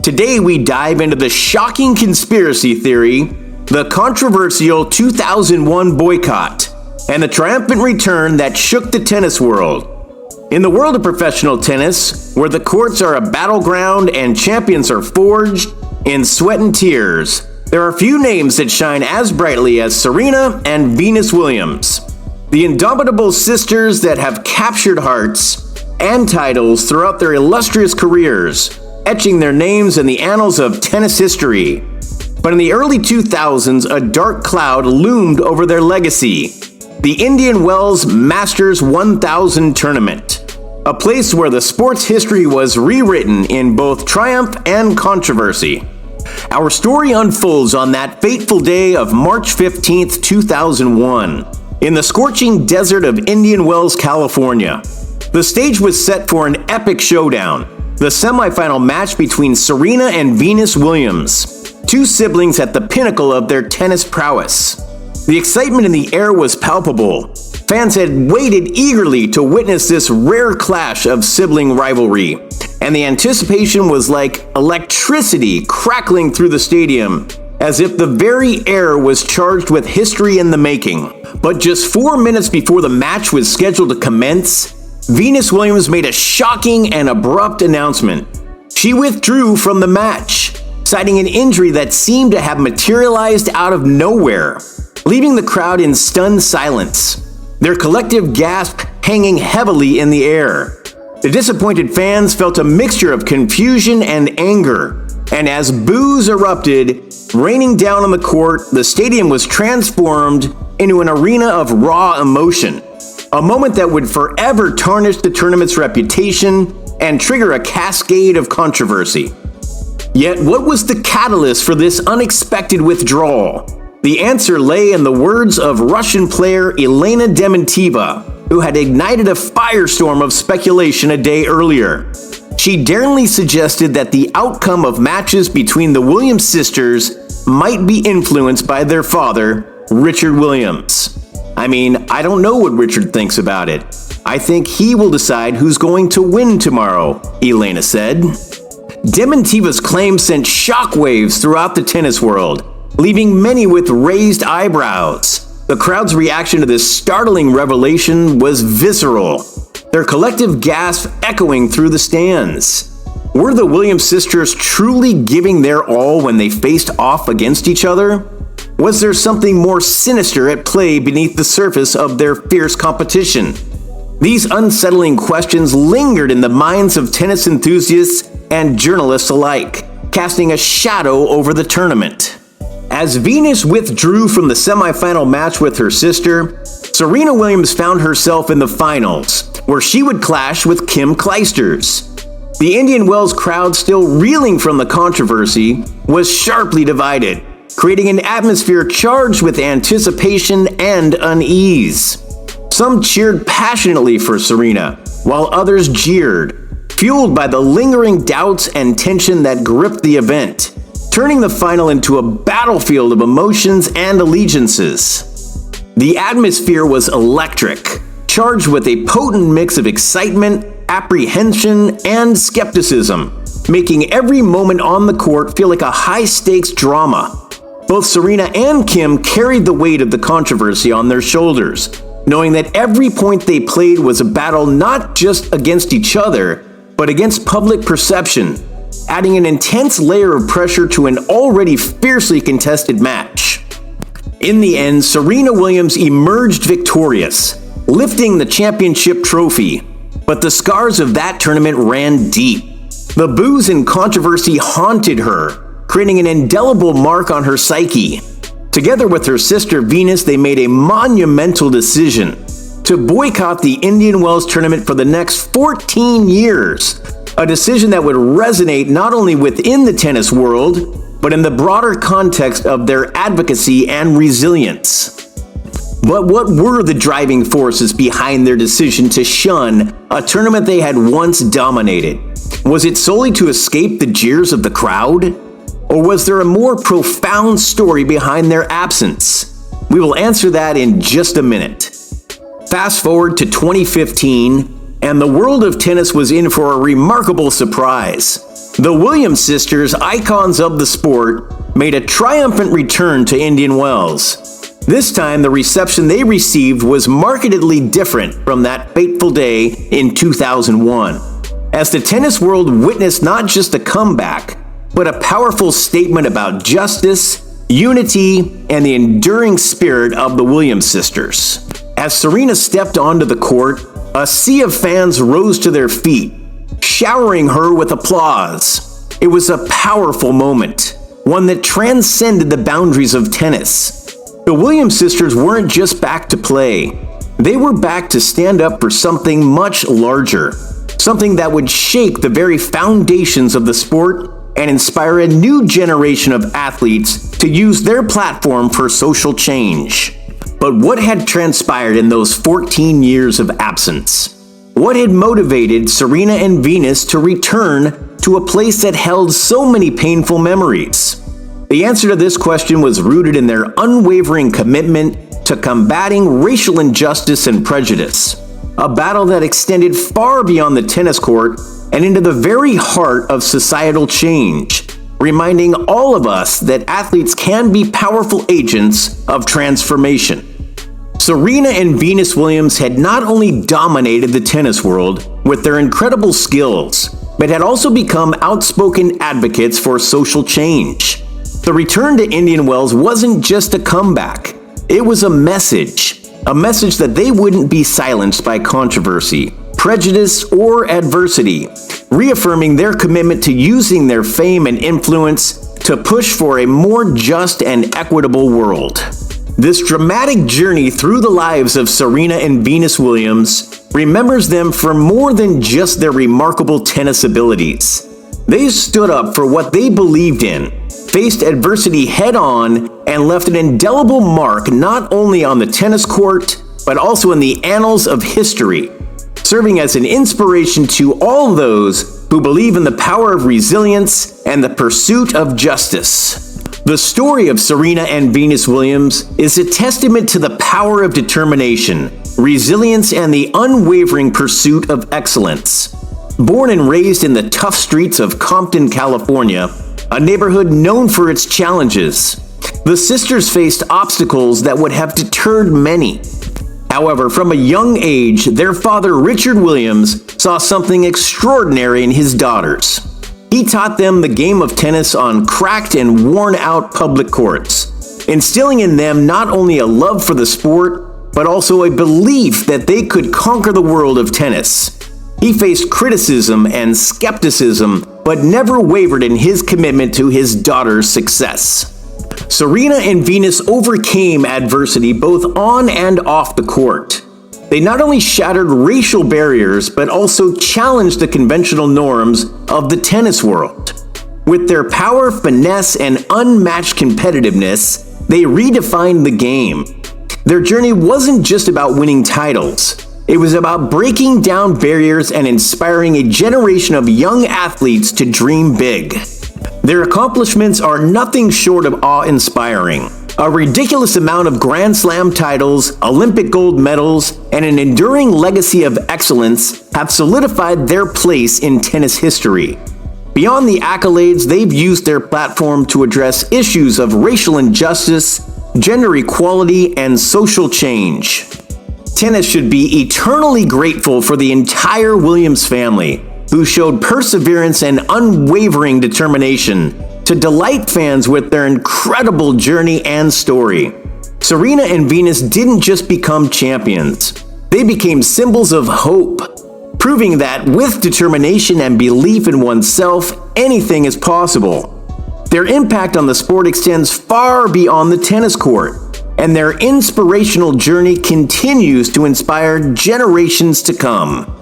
Today we dive into the shocking conspiracy theory, the controversial 2001 boycott, and the triumphant return that shook the tennis world. In the world of professional tennis, where the courts are a battleground and champions are forged in sweat and tears, there are few names that shine as brightly as Serena and Venus Williams, the indomitable sisters that have captured hearts and titles throughout their illustrious careers, etching their names in the annals of tennis history. But in the early 2000s, a dark cloud loomed over their legacy: the Indian Wells Masters 1000 tournament, a place where the sport's history was rewritten in both triumph and controversy. Our story unfolds on that fateful day of March 15th, 2001, in the scorching desert of Indian Wells, California. The stage was set for an epic showdown, the semifinal match between Serena and Venus Williams, two siblings at the pinnacle of their tennis prowess. The excitement in the air was palpable. Fans had waited eagerly to witness this rare clash of sibling rivalry, and the anticipation was like electricity crackling through the stadium, as if the very air was charged with history in the making. But just 4 minutes before the match was scheduled to commence, Venus Williams made a shocking and abrupt announcement. She withdrew from the match, citing an injury that seemed to have materialized out of nowhere, leaving the crowd in stunned silence, their collective gasp hanging heavily in the air. The disappointed fans felt a mixture of confusion and anger, and as boos erupted, raining down on the court, the stadium was transformed into an arena of raw emotion. A moment that would forever tarnish the tournament's reputation and trigger a cascade of controversy. Yet, what was the catalyst for this unexpected withdrawal? The answer lay in the words of Russian player Elena Dementieva, who had ignited a firestorm of speculation a day earlier. She daringly suggested that the outcome of matches between the Williams sisters might be influenced by their father, Richard Williams. I mean, I don't know what Richard thinks about it. I think he will decide who's going to win tomorrow, Elena said. Dementieva's claim sent shockwaves throughout the tennis world, leaving many with raised eyebrows. The crowd's reaction to this startling revelation was visceral, their collective gasp echoing through the stands. Were the Williams sisters truly giving their all when they faced off against each other? Was there something more sinister at play beneath the surface of their fierce competition? These unsettling questions lingered in the minds of tennis enthusiasts and journalists alike, casting a shadow over the tournament. As Venus withdrew from the semifinal match with her sister, Serena Williams found herself in the finals, where she would clash with Kim Clijsters. The Indian Wells crowd, still reeling from the controversy, was sharply divided, creating an atmosphere charged with anticipation and unease. Some cheered passionately for Serena, while others jeered, fueled by the lingering doubts and tension that gripped the event, turning the final into a battlefield of emotions and allegiances. The atmosphere was electric, charged with a potent mix of excitement, apprehension, and skepticism, making every moment on the court feel like a high-stakes drama. Both Serena and Kim carried the weight of the controversy on their shoulders, knowing that every point they played was a battle not just against each other, but against public perception, adding an intense layer of pressure to an already fiercely contested match. In the end, Serena Williams emerged victorious, lifting the championship trophy, but the scars of that tournament ran deep. The boos and controversy haunted her, creating an indelible mark on her psyche. Together with her sister Venus, they made a monumental decision to boycott the Indian Wells tournament for the next 14 years, a decision that would resonate not only within the tennis world, but in the broader context of their advocacy and resilience. But what were the driving forces behind their decision to shun a tournament they had once dominated? Was it solely to escape the jeers of the crowd? Or was there a more profound story behind their absence? We will answer that in just a minute. Fast forward to 2015, and the world of tennis was in for a remarkable surprise. The Williams sisters, icons of the sport, made a triumphant return to Indian Wells. This time, the reception they received was markedly different from that fateful day in 2001, as the tennis world witnessed not just a comeback, but a powerful statement about justice, unity, and the enduring spirit of the Williams sisters. As Serena stepped onto the court, a sea of fans rose to their feet, showering her with applause. It was a powerful moment, one that transcended the boundaries of tennis. The Williams sisters weren't just back to play. They were back to stand up for something much larger, something that would shake the very foundations of the sport and inspire a new generation of athletes to use their platform for social change. But what had transpired in those 14 years of absence? What had motivated Serena and Venus to return to a place that held so many painful memories? The answer to this question was rooted in their unwavering commitment to combating racial injustice and prejudice, a battle that extended far beyond the tennis court and into the very heart of societal change, reminding all of us that athletes can be powerful agents of transformation. Serena and Venus Williams had not only dominated the tennis world with their incredible skills, but had also become outspoken advocates for social change. The return to Indian Wells wasn't just a comeback, it was a message that they wouldn't be silenced by controversy, prejudice, or adversity, reaffirming their commitment to using their fame and influence to push for a more just and equitable world. This dramatic journey through the lives of Serena and Venus Williams remembers them for more than just their remarkable tennis abilities. They stood up for what they believed in, faced adversity head-on, and left an indelible mark not only on the tennis court, but also in the annals of history, serving as an inspiration to all those who believe in the power of resilience and the pursuit of justice. The story of Serena and Venus Williams is a testament to the power of determination, resilience, and the unwavering pursuit of excellence. Born and raised in the tough streets of Compton, California, a neighborhood known for its challenges, the sisters faced obstacles that would have deterred many. However, from a young age, their father, Richard Williams, saw something extraordinary in his daughters. He taught them the game of tennis on cracked and worn-out public courts, instilling in them not only a love for the sport, but also a belief that they could conquer the world of tennis. He faced criticism and skepticism, but never wavered in his commitment to his daughter's success. Serena and Venus overcame adversity both on and off the court. They not only shattered racial barriers, but also challenged the conventional norms of the tennis world. With their power, finesse, and unmatched competitiveness, they redefined the game. Their journey wasn't just about winning titles. It was about breaking down barriers and inspiring a generation of young athletes to dream big. Their accomplishments are nothing short of awe-inspiring. A ridiculous amount of Grand Slam titles, Olympic gold medals, and an enduring legacy of excellence have solidified their place in tennis history. Beyond the accolades, they've used their platform to address issues of racial injustice, gender equality, and social change. Tennis should be eternally grateful for the entire Williams family, who showed perseverance and unwavering determination to delight fans with their incredible journey and story. Serena and Venus didn't just become champions, they became symbols of hope, proving that with determination and belief in oneself, anything is possible. Their impact on the sport extends far beyond the tennis court, and their inspirational journey continues to inspire generations to come.